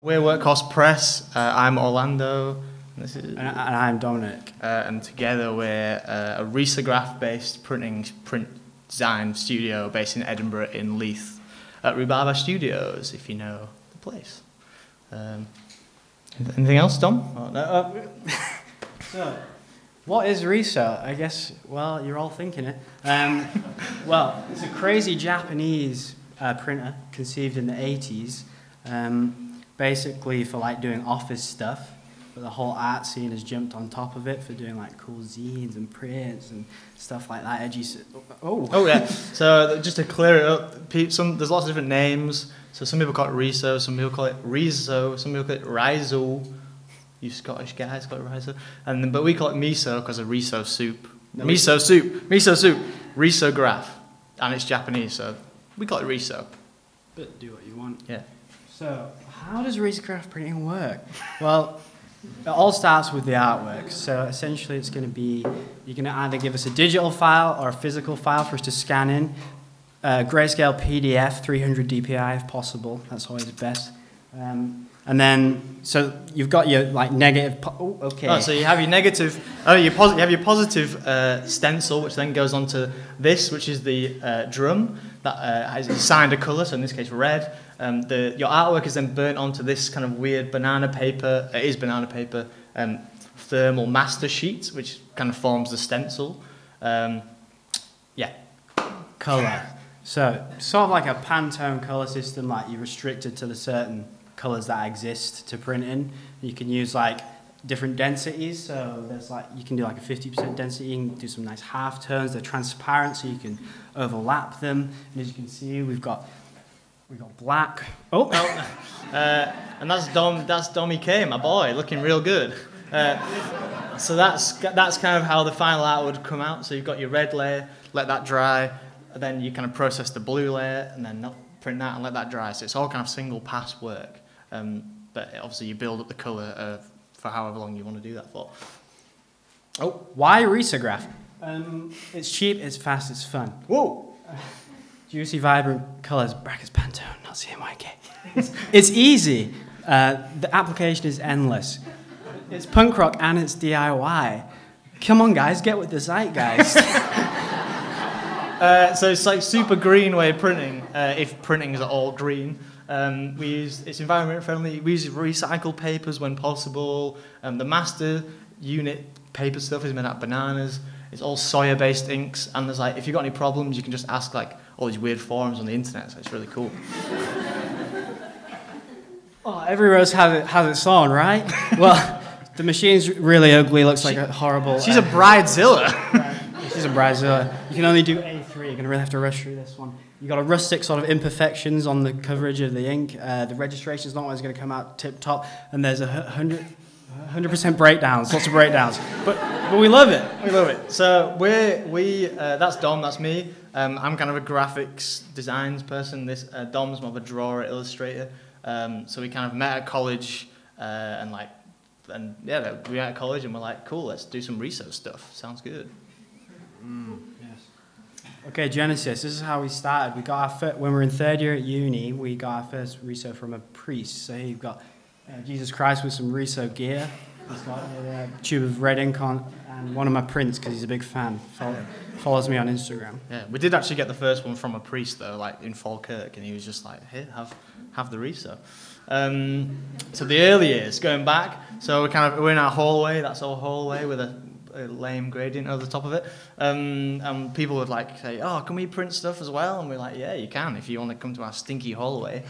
We're Workhorse Press. I'm Orlando. And I'm Dominic. And together we're a risograph-based print design studio based in Edinburgh in Leith at Rhubarber Studios, if you know the place. Anything else, Dom? Oh, no. So, what is Riso? I guess, well, you're all thinking it. Well, it's a crazy Japanese printer conceived in the 80s. Basically for like doing office stuff, but the whole art scene has jumped on top of it for doing like cool zines and prints and stuff like that. Edgy. Oh yeah. So just to clear it up, there's lots of different names. So some people call it Riso, some people call it Riso, some people call it Riso. You Scottish guys call it Riso, but we call it miso because of riso soup. No, miso soup, risograph, and it's Japanese, so we call it Riso. But do what you want. Yeah. So, how does risograph printing work? Well, it all starts with the artwork. So essentially it's going to be, you're going to either give us a digital file or a physical file for us to scan in. Grayscale PDF, 300 DPI if possible. That's always best. And then, so you've got your like negative. So you have your negative. You have your positive stencil, which then goes onto this, which is the drum that has assigned a colour. So in this case, red. Your artwork is then burnt onto this kind of weird banana paper. It is banana paper. Thermal master sheet, which kind of forms the stencil. Yeah. Colour. So sort of like a Pantone colour system. Like you're restricted to the certain colours that exist to print in. You can use like different densities, so there's like you can do like a 50% density, you can do some nice half tones, they're transparent so you can overlap them, and as you can see we've got black. And that's Dommy K, my boy, looking real good. So that's kind of how the final art would come out. So you've got your red layer, let that dry, and then you kind of process the blue layer and then print that and let that dry. So it's all kind of single pass work. But obviously you build up the colour for however long you want to do that for. Why risograph? It's cheap, it's fast, it's fun. Whoa! Juicy, vibrant colours, brackets Pantone, not CMYK. It's easy. The application is endless. It's punk rock and it's DIY. Come on, guys, get with the zeitgeist. So it's like super green way of printing, if printing is at all green. It's environment friendly. We use recycled papers when possible. The master unit paper stuff is made out of bananas. It's all soya based inks, and there's like if you've got any problems you can just ask like all these weird forums on the internet, so it's really cool. Every rose has its thorn, right? Well, the machine's really ugly, looks like a horrible... She's a bridezilla. She's a bridezilla. You can only do A3, you're going to really have to rush through this one. You've got a rustic sort of imperfections on the coverage of the ink. The registration's not always going to come out tip-top, and there's 100% breakdowns, lots of breakdowns. But we love it. We love it. So that's Dom, that's me. I'm kind of a graphics designs person. Dom's more of a drawer, illustrator. So we kind of met at college, we met at college and we're like, cool, let's do some Riso stuff. Sounds good. Yes. Okay, Genesis. This is how we started. We got when we were in third year at uni, we got our first Riso from a priest. So you've got Jesus Christ with some Riso gear. He's got a tube of red ink on, and one of my prints because he's a big fan. Follows me on Instagram. Yeah, we did actually get the first one from a priest though, like in Falkirk, and he was just like, "Here, have the Riso." So the early years, going back, so we're in our hallway. That's our hallway with a lame gradient over the top of it, and people would like say, "Oh, can we print stuff as well?" And we're like, "Yeah, you can if you want to come to our stinky hallway."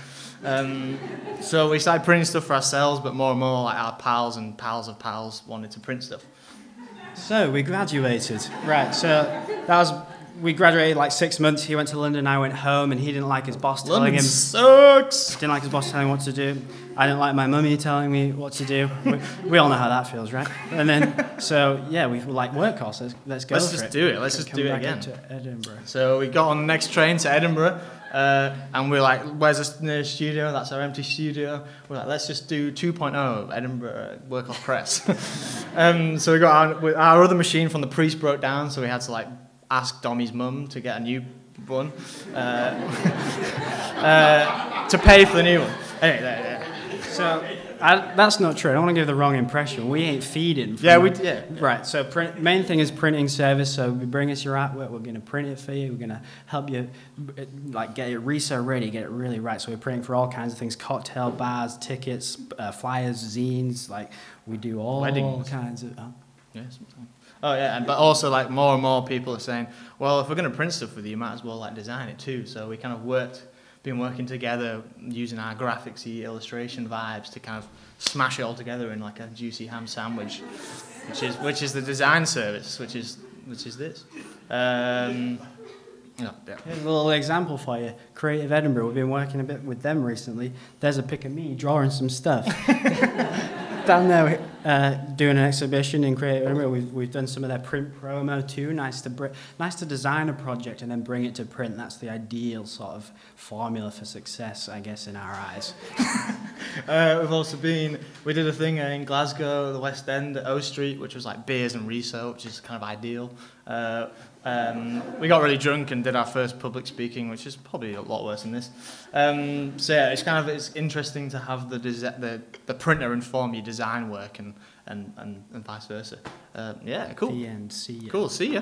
So we started printing stuff for ourselves, but more and more like our pals and pals of pals wanted to print stuff. So we graduated, right? So we graduated like 6 months. He went to London, I went home, and he didn't like his boss telling London him. Sucks. Didn't like his boss telling him what to do. I didn't like my mummy telling me what to do. We all know how that feels, right? And then, so yeah, we were like, Workhorse, let's go. Let's just do it. Let's just do it again. To Edinburgh. So we got on the next train to Edinburgh, and we're like, where's the nearest studio? That's our empty studio. We're like, let's just do 2.0 Edinburgh Workhorse Press. So we got our other machine from the priest broke down, so we had to like ask Dommy's mum to get a new one to pay for the new one. Anyway, So that's not true. I don't want to give the wrong impression. We ain't feeding. Yeah. Right. So main thing is printing service. So we bring us your artwork. We're going to print it for you. We're going to help you, like, get it reso ready, get it really right. So we're printing for all kinds of things: cocktail bars, tickets, flyers, zines. Like, we do all Weddings. kinds of. Yes. Oh yeah, but also like more and more people are saying, well, if we're going to print stuff with you, you might as well like design it too. So we kind of been working together using our graphicsy illustration vibes to kind of smash it all together in like a juicy ham sandwich, which is the design service, which is this. Yeah. Here's a little example for you. Creative Edinburgh. We've been working a bit with them recently. There's a pic of me drawing some stuff. Down there doing an exhibition in Creative Edinburgh. We've done some of their print promo too. Nice to design a project and then bring it to print. That's the ideal sort of formula for success, I guess, in our eyes. We've also we did a thing in Glasgow, the West End, at O Street, which was like beers and reso, which is kind of ideal. We got really drunk and did our first public speaking, which is probably a lot worse than this. So yeah, it's interesting to have the printer inform your design work and vice versa. Yeah, cool. The end. See ya. Cool. See ya.